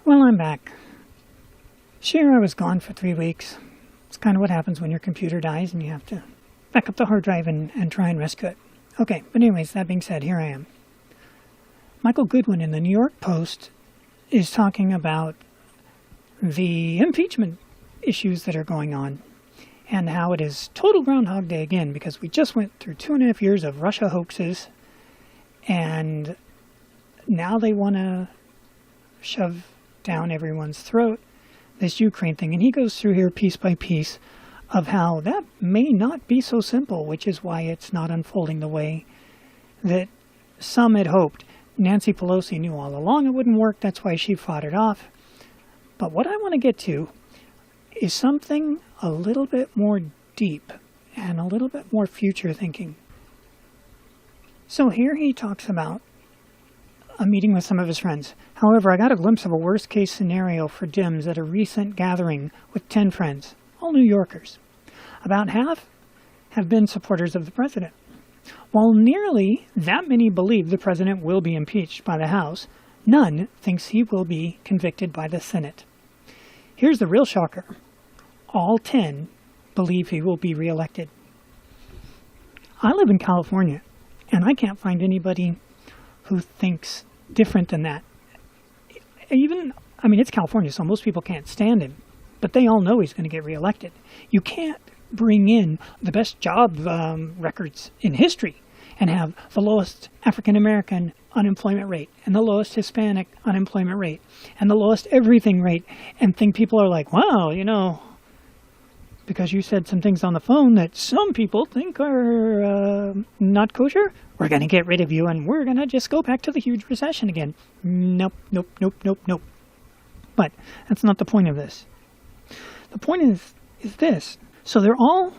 Well, I'm back. Sure, I was gone for 3 weeks. It's kind of what happens when your computer dies and you have to back up the hard drive and try and rescue it. Okay, but anyways, that being said, here I am. Michael Goodwin in the New York Post is talking about the impeachment issues that are going on and how it is total Groundhog Day again because we just went through 2.5 years of Russia hoaxes and now they want to shove down everyone's throat this Ukraine thing. And he goes through here piece by piece of how that may not be so simple, which is why it's not unfolding the way that some had hoped. Nancy Pelosi knew all along it wouldn't work. That's why she fought it off. But what I want to get to is something a little bit more deep and a little bit more future thinking. So here he talks about a meeting with some of his friends. However, I got a glimpse of a worst-case scenario for Dems at a recent gathering with 10 friends, all New Yorkers. About half have been supporters of the president. While nearly that many believe the president will be impeached by the House, none thinks he will be convicted by the Senate. Here's the real shocker. All 10 believe he will be reelected. I live in California, and I can't find anybody who thinks different than that. It's California, so most people can't stand him, but they all know he's going to get reelected. You can't bring in the best job records in history and have the lowest African-American unemployment rate and the lowest Hispanic unemployment rate and the lowest everything rate and think people are like, wow, because you said some things on the phone that some people think are not kosher, we're going to get rid of you and we're going to just go back to the huge recession again. Nope. But that's not the point of this. The point is this. So they're all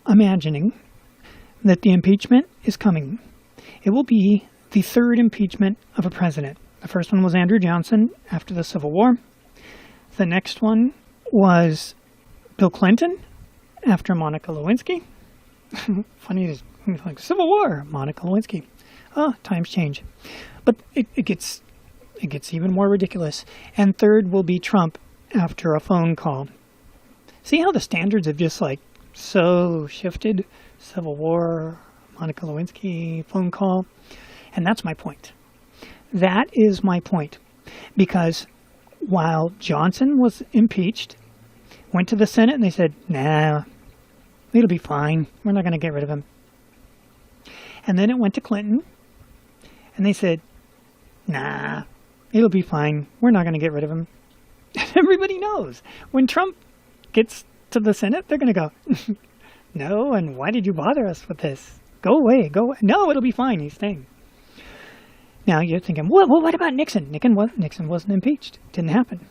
imagining that the impeachment is coming. It will be the third impeachment of a president. The first one was Andrew Johnson after the Civil War. The next one was Bill Clinton after Monica Lewinsky. Funny, is like Civil War, Monica Lewinsky. Times change. But it gets even more ridiculous. And third will be Trump after a phone call. See how the standards have just so shifted? Civil War, Monica Lewinsky, phone call. And that's my point. That is my point. Because while Johnson was impeached, went to the Senate and they said, nah, it'll be fine. We're not going to get rid of him. And then it went to Clinton and they said, nah, it'll be fine. We're not going to get rid of him. Everybody knows. When Trump gets to the Senate, they're going to go, no, and why did you bother us with this? Go away, go away. No, it'll be fine. He's staying. Now you're thinking, well, what about Nixon? Nixon wasn't impeached. Didn't happen.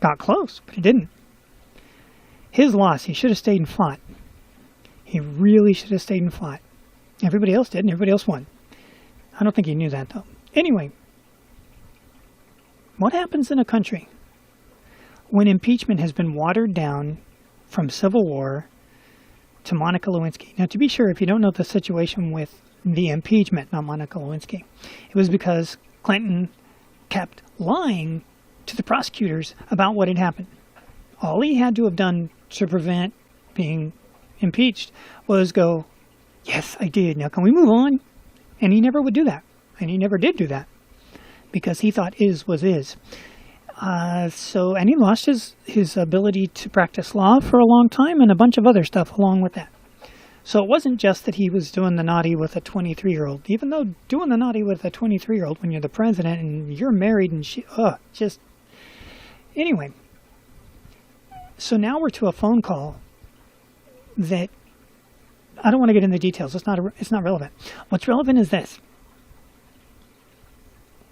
Got close, but it didn't. His loss, he should have stayed and fought. He really should have stayed and fought. Everybody else did, and everybody else won. I don't think he knew that, though. Anyway, what happens in a country when impeachment has been watered down from Civil War to Monica Lewinsky? Now, to be sure, if you don't know the situation with the impeachment, not Monica Lewinsky, it was because Clinton kept lying to the prosecutors about what had happened. All he had to have done to prevent being impeached was go, yes, I did. Now, can we move on? And he never would do that. And he never did do that because he thought is was is. And he lost his ability to practice law for a long time and a bunch of other stuff along with that. So it wasn't just that he was doing the naughty with a 23-year-old, even though doing the naughty with a 23-year-old when you're the president and you're married and anyway. So now we're to a phone call that I don't want to get into the details. It's not relevant. What's relevant is this.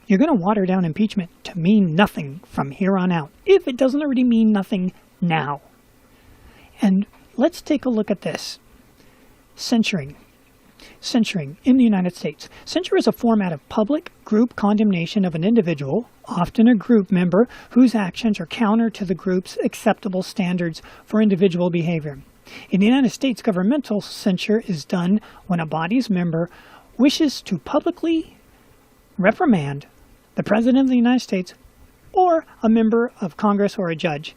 You're going to water down impeachment to mean nothing from here on out, if it doesn't already mean nothing now. And let's take a look at this. Censuring in the United States. Censure is a format of public group condemnation of an individual, often a group member, whose actions are counter to the group's acceptable standards for individual behavior. In the United States, governmental censure is done when a body's member wishes to publicly reprimand the President of the United States or or a member of Congress or a judge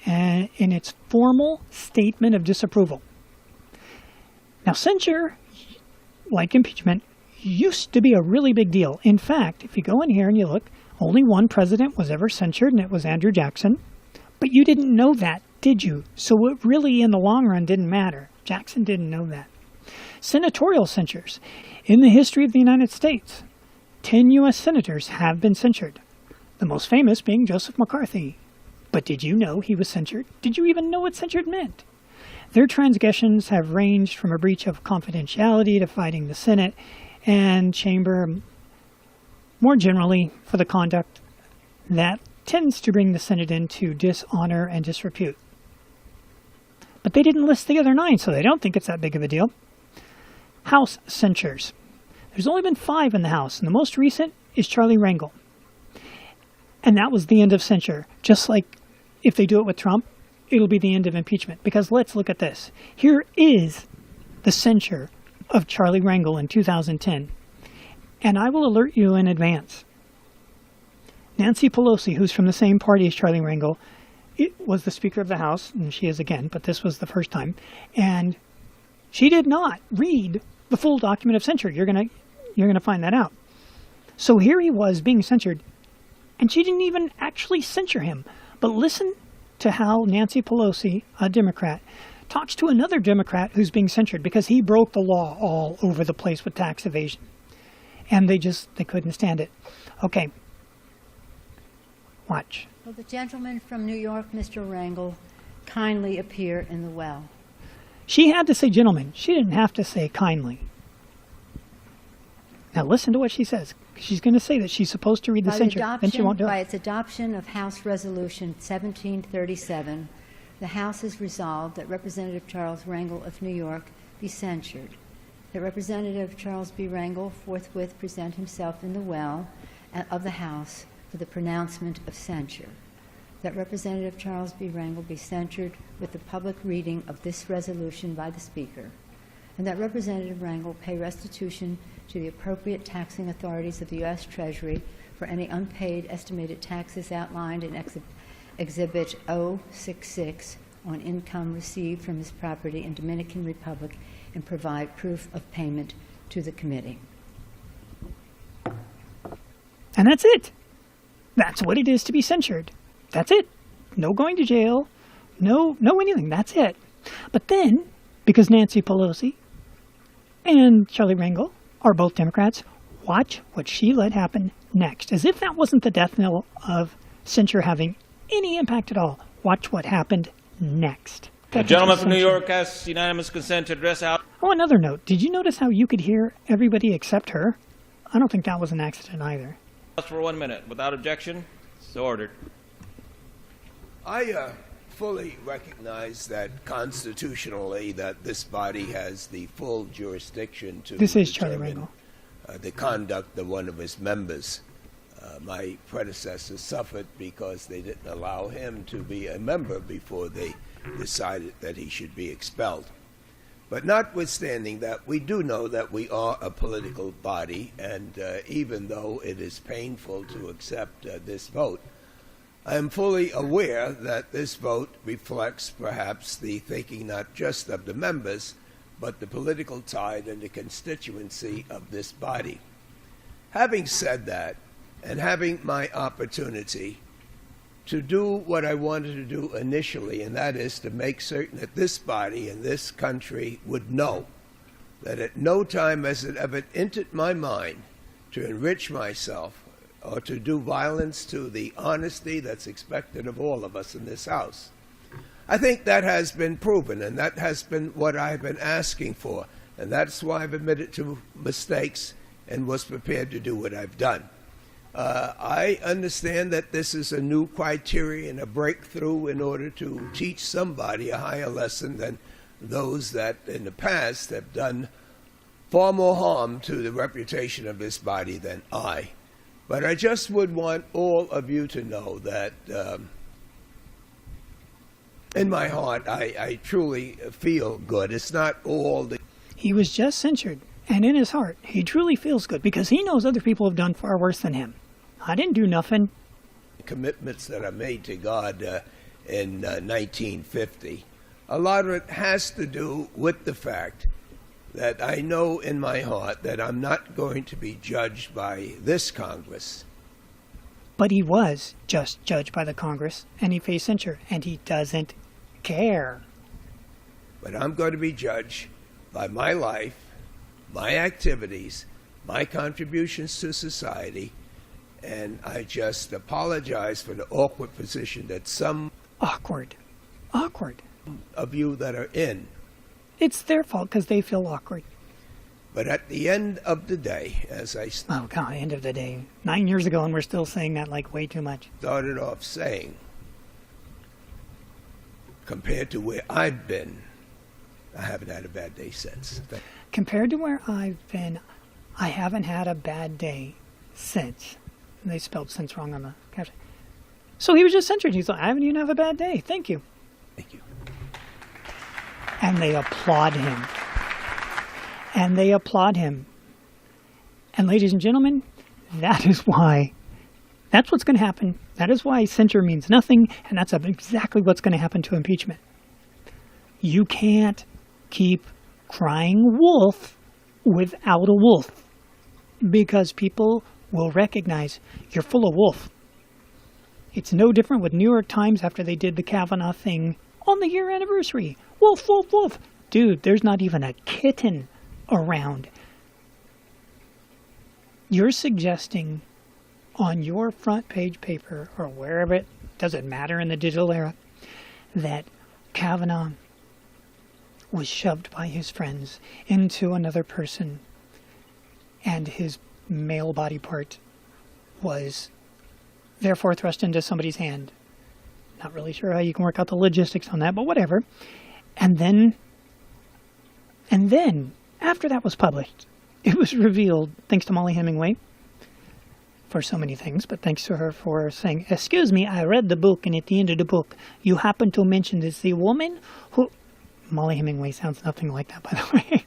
in its formal statement of disapproval. Now, censure, like impeachment, used to be a really big deal. In fact, if you go in here and you look, only one president was ever censured, and it was Andrew Jackson. But you didn't know that, did you? So it really, in the long run, didn't matter. Jackson didn't know that. Senatorial censures. In the history of the United States, 10 U.S. senators have been censured. The most famous being Joseph McCarthy. But did you know he was censured? Did you even know what censured meant? Their transgressions have ranged from a breach of confidentiality to fighting the Senate and chamber, more generally for the conduct that tends to bring the Senate into dishonor and disrepute. But they didn't list the other 9, so they don't think it's that big of a deal. House censures. There's only been 5 in the House, and the most recent is Charlie Rangel. And that was the end of censure. Just like if they do it with Trump, it'll be the end of impeachment. Because let's look at this. Here is the censure of Charlie Rangel in 2010. And I will alert you in advance. Nancy Pelosi, who's from the same party as Charlie Rangel, was the Speaker of the House, and she is again, but this was the first time. And she did not read the full document of censure. You're gonna find that out. So here he was being censured, and she didn't even actually censure him. But listen to how Nancy Pelosi, a Democrat, talks to another Democrat who's being censured because he broke the law all over the place with tax evasion. And they couldn't stand it. Okay. Watch. Will the gentleman from New York, Mr. Rangel, kindly appear in the well? She had to say gentlemen. She didn't have to say kindly. Now listen to what she says. She's going to say that she's supposed to read the censure, then she won't do it. By its adoption of House Resolution 1737, the House has resolved that Representative Charles Rangel of New York be censured, that Representative Charles B. Rangel forthwith present himself in the well of the House for the pronouncement of censure, that Representative Charles B. Rangel be censured with the public reading of this resolution by the Speaker, and that Representative Rangel pay restitution to the appropriate taxing authorities of the U.S. Treasury for any unpaid estimated taxes outlined in Exhibit 066 on income received from his property in Dominican Republic and provide proof of payment to the committee. And that's it. That's what it is to be censured. That's it. No going to jail. No anything. That's it. But then, because Nancy Pelosi and Charlie Rangel are both Democrats, watch what she let happen next. As if that wasn't the death knell of censure having any impact at all. Watch what happened next. The gentleman from New York has unanimous consent to address out. Oh, another note. Did you notice how you could hear everybody except her? I don't think that was an accident either. For 1 minute. Without objection, so ordered. I fully recognize that constitutionally that this body has the full jurisdiction to determine the conduct of one of his members. My predecessors suffered because they didn't allow him to be a member before they decided that he should be expelled. But notwithstanding that, we do know that we are a political body, and even though it is painful to accept this vote, I am fully aware that this vote reflects perhaps the thinking not just of the members, but the political tide and the constituency of this body. Having said that, and having my opportunity to do what I wanted to do initially, and that is to make certain that this body and this country would know that at no time has it ever entered my mind to enrich myself or to do violence to the honesty that's expected of all of us in this House. I think that has been proven, and that has been what I've been asking for, and that's why I've admitted to mistakes and was prepared to do what I've done. I understand that this is a new criteria and a breakthrough in order to teach somebody a higher lesson than those that in the past have done far more harm to the reputation of this body than I. But I just would want all of you to know that in my heart, I truly feel good. It's not all the... He was just censured, and in his heart, he truly feels good because he knows other people have done far worse than him. I didn't do nothing. commitments that I made to God in 1950. A lot of it has to do with the fact that I know in my heart that I'm not going to be judged by this Congress. But he was just judged by the Congress, and he faced censure, and he doesn't care. But I'm going to be judged by my life, my activities, my contributions to society, and I just apologize for the awkward position that some Awkward. of you that are in. It's their fault because they feel awkward. But at the end of the day, as I Oh, God, end of the day. 9 years ago, and we're still saying that like way too much. started off saying, compared to where I've been, I haven't had a bad day since. Compared to where I've been, I haven't had a bad day since. And they spelled since wrong on the caption. So he was just censured. He's like, I haven't even had a bad day. Thank you. Thank you. And they applaud him. And they applaud him. And ladies and gentlemen, that's what's going to happen. That is why censure means nothing, and that's exactly what's going to happen to impeachment. You can't keep crying wolf without a wolf, because people will recognize you're full of wolf. It's no different with New York Times after they did the Kavanaugh thing on the year anniversary. Wolf, wolf, wolf. Dude, there's not even a kitten around. You're suggesting on your front page paper or wherever it doesn't matter in the digital era that Kavanaugh was shoved by his friends into another person and his male body part was therefore thrust into somebody's hand. Not really sure how you can work out the logistics on that, but whatever. And then, after that was published, it was revealed, thanks to Molly Hemingway, for so many things, but thanks to her for saying, excuse me, I read the book, and at the end of the book, you happen to mention this, the woman who... Molly Hemingway sounds nothing like that, by the way.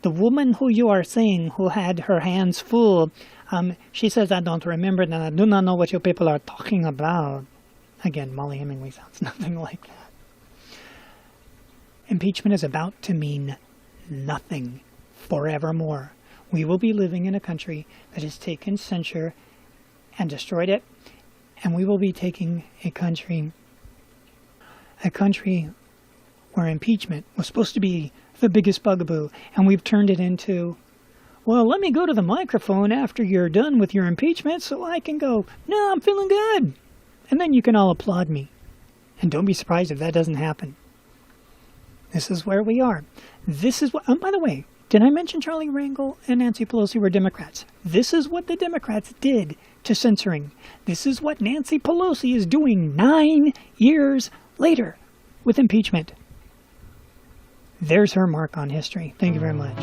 The woman who you are saying who had her hands full, she says, I don't remember, and I do not know what you people are talking about. Again, Molly Hemingway sounds nothing like that. Impeachment is about to mean nothing forevermore. We will be living in a country that has taken censure and destroyed it, and we will be taking a country where impeachment was supposed to be the biggest bugaboo, and we've turned it into, well, let me go to the microphone after you're done with your impeachment so I can go, no, I'm feeling good. And then you can all applaud me. And don't be surprised if that doesn't happen. This is where we are. This is what, by the way, did I mention Charlie Rangel and Nancy Pelosi were Democrats? This is what the Democrats did to censoring. This is what Nancy Pelosi is doing 9 years later with impeachment. There's her mark on history. Thank you very much.